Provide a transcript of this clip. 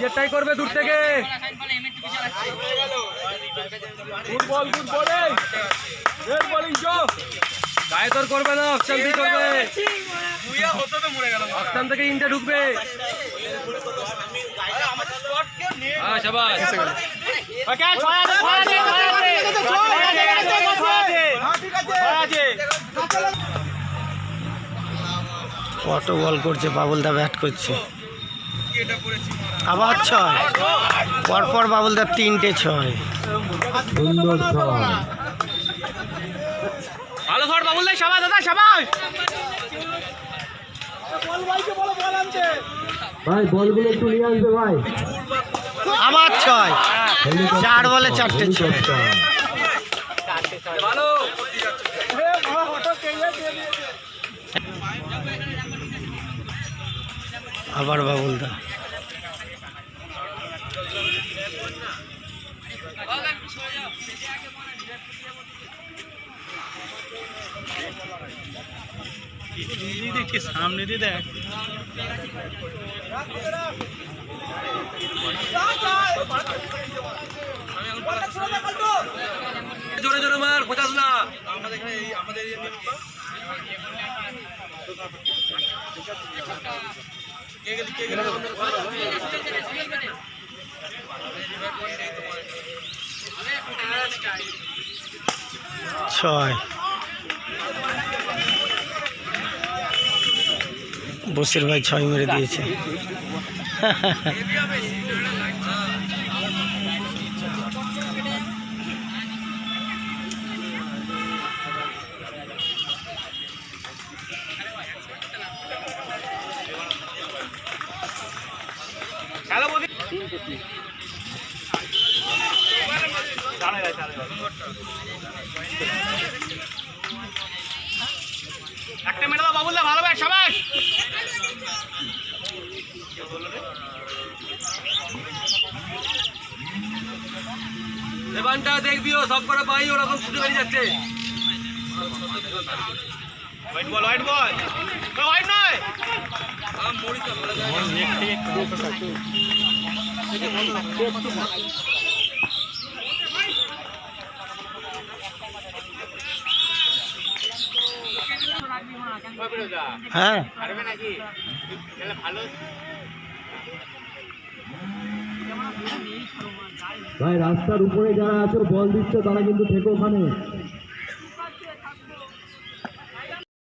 যেটাই করবে দূর থেকে গায়ে তোর করবে না, অপশন দিয়ে করবে। অপশন থেকে ইনটা ঢুকবে। হ্যাঁ শাবাশ। কত বল করছে, বাবুলদা ব্যাট করছে, আবার 6 পরপর বাবুলদার 3টে 6। সুন্দর ছয়, ভালো শট বাবুলদা, শাবাশ দাদা শাবাশ। ভাই বলগুলো একটু নিয়ে আসবে ভাই। আবার 6, 4 বলে 4টে 6। ভালো আবার বাবুলদা। সামনে দিয়ে দেখ, জোরে জোরে মার, বোঝাস না। ছয় বসির ভাই 6 মেরে দিয়েছে। একটা মেরে দাও বাবুলদা, ভালো ব্যাট শাবাশ। এবারটা দেখবিও, সব করে পাই ওরকম ছুটে বেরিয়ে যাচ্ছে। White ball, white ball, white নয়। হ্যাঁ ভাই রাস্তার উপরে যারা আছে বল দিচ্ছে তারা কিন্তু থেকো ওখানে।